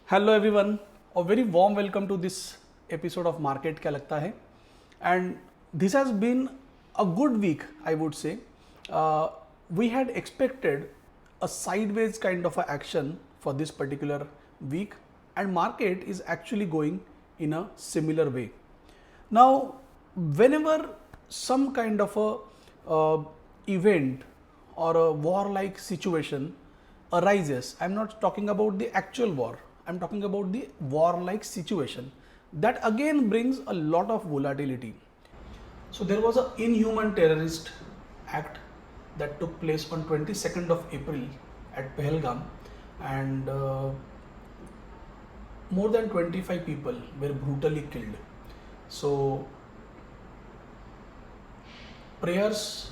Hello everyone, a very warm welcome to this episode of Market Kya Lagta Hai. And this has been a good week, I would say. We had expected a sideways kind of a action for this particular week, and market is actually going in a similar way. Now, whenever some kind of a event or a war-like situation arises, I'm not talking about the actual war, I'm talking about the war-like situation. That again brings a lot of volatility. So there was an inhuman terrorist act that took place on 22nd of April at Pahalgam, and more than 25 people were brutally killed. So prayers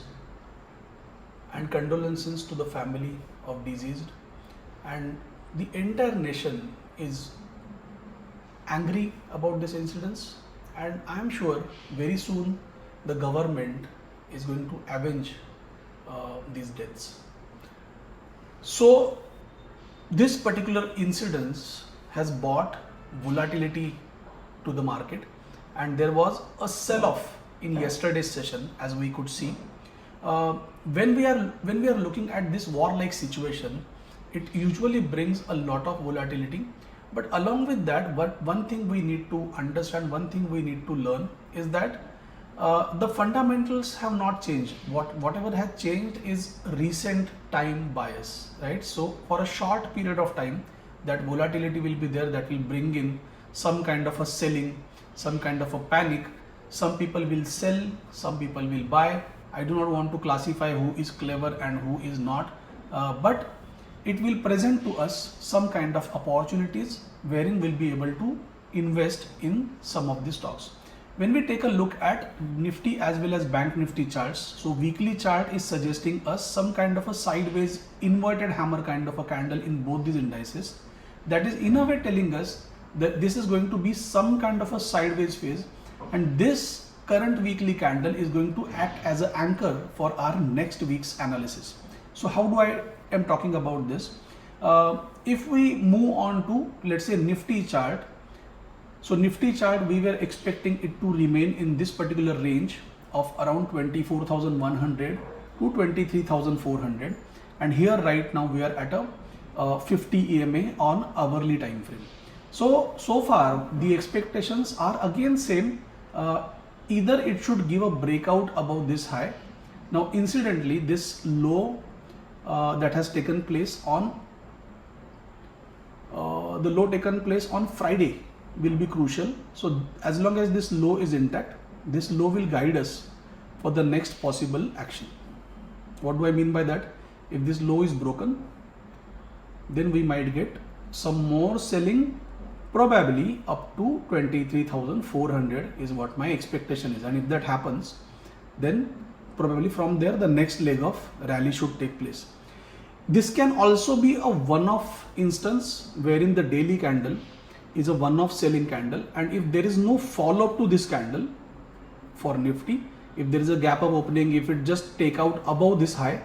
and condolences to the family of deceased, and the entire nation is angry about this incidents, and I am sure very soon the government is going to avenge these deaths. So this particular incident has brought volatility to the market, and there was a sell-off in yesterday's session, as we could see. When we are looking at this war-like situation, it usually brings a lot of volatility. But along with that, one thing we need to understand, one thing we need to learn is that the fundamentals have not changed. Whatever has changed is recent time bias, right? So for a short period of time, that volatility will be there, that will bring in some kind of a selling, some kind of a panic. Some people will sell, some people will buy. I do not want to classify who is clever and who is not, but it will present to us some kind of opportunities wherein we'll be able to invest in some of the stocks. When we take a look at Nifty as well as Bank Nifty charts, so weekly chart is suggesting us some kind of a sideways inverted hammer kind of a candle in both these indices. That is in a way telling us that this is going to be some kind of a sideways phase, and this current weekly candle is going to act as an anchor for our next week's analysis. So how do I am talking about this? If we move on to, let's say, Nifty chart. So Nifty chart, we were expecting it to remain in this particular range of around 24,100 to 23,400, and here right now we are at a 50 EMA on hourly time frame. So far the expectations are again same. Either it should give a breakout above this high. Now incidentally, this low that has taken place on the low taken place on Friday will be crucial. So as long as this low is intact, this low will guide us for the next possible action. What do I mean by that? If this low is broken, then we might get some more selling, probably up to 23,400 is what my expectation is, and if that happens, then probably from there the next leg of rally should take place. This can also be a one-off instance wherein the daily candle is a one-off selling candle, and if there is no follow-up to this candle for Nifty, if there is a gap of opening, if it just take out above this high,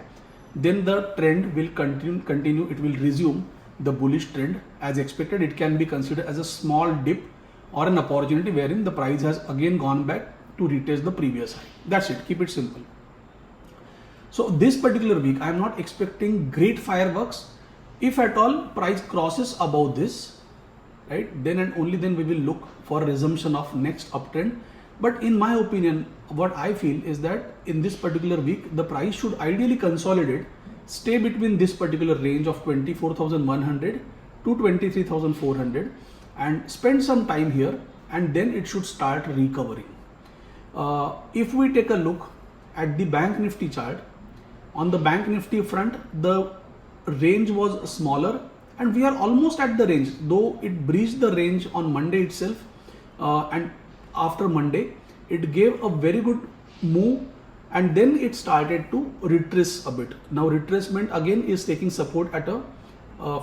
then the trend will continue, it will resume the bullish trend as expected. It can be considered as a small dip or an opportunity wherein the price has again gone back to retest the previous high. That's it, keep it simple. So this particular week, I am not expecting great fireworks. If at all price crosses above this, right, then and only then we will look for a resumption of next uptrend. But in my opinion, what I feel is that in this particular week, the price should ideally consolidate, stay between this particular range of 24,100 to 23,400 and spend some time here, and then it should start recovering. If we take a look at the Bank Nifty chart, on the Bank Nifty front, the range was smaller and we are almost at the range, though it breached the range on Monday itself, and after Monday it gave a very good move, and then it started to retrace a bit. Now retracement again is taking support at a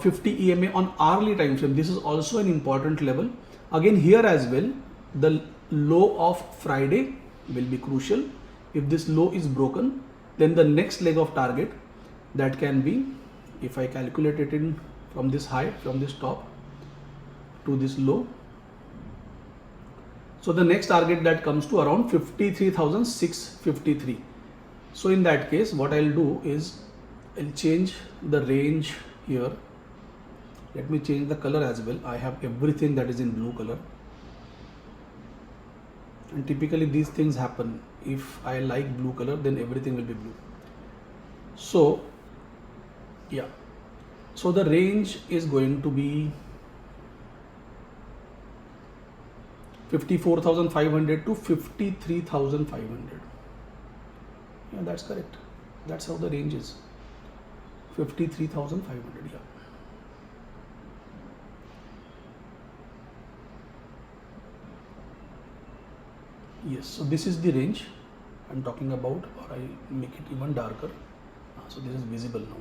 50 EMA on hourly time frame. This is also an important level. Again here as well, the low of Friday will be crucial. If this low is broken, then the next leg of target, that can be, if I calculate it in from this high, from this top, to this low. So the next target that comes to around 53,653. So in that case, what I'll do is I'll change the range here. Let me change the color as well. I have everything that is in blue color. And typically these things happen. If I like blue color, then everything will be blue. So yeah. So the range is going to be 54,500 to 53,500. Yeah, that's correct. That's how the range is. 53,500. Yeah. Yes. So this is the range I'm talking about, or I make it even darker. So this is visible now.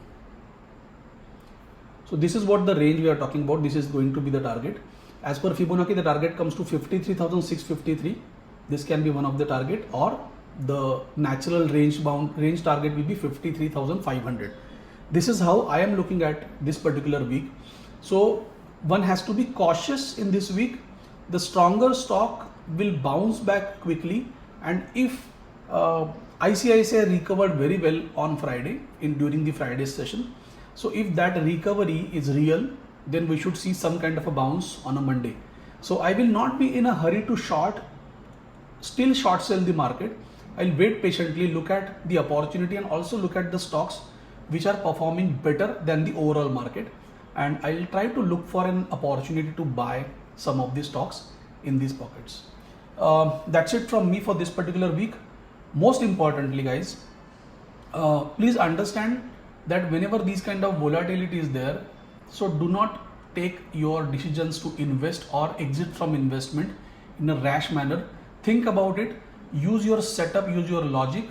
So this is what the range we are talking about. This is going to be the target. As per Fibonacci, the target comes to 53,653. This can be one of the target, or the natural range target will be 53,500. This is how I am looking at this particular week. So one has to be cautious in this week. The stronger stock will bounce back quickly, and if ICICI recovered very well on Friday during the Friday session. So if that recovery is real, then we should see some kind of a bounce on a Monday. So I will not be in a hurry to still short sell the market. I'll wait patiently, look at the opportunity, and also look at the stocks which are performing better than the overall market. And I'll try to look for an opportunity to buy some of the stocks in these pockets. That's it from me for this particular week. Most importantly, guys, please understand that whenever these kind of volatility is there, so do not take your decisions to invest or exit from investment in a rash manner. Think about it, use your setup, use your logic,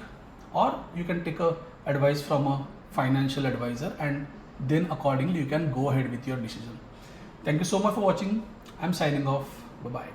or you can take advice from a financial advisor, and then accordingly you can go ahead with your decision. Thank you so much for watching. I'm signing off. Bye-bye.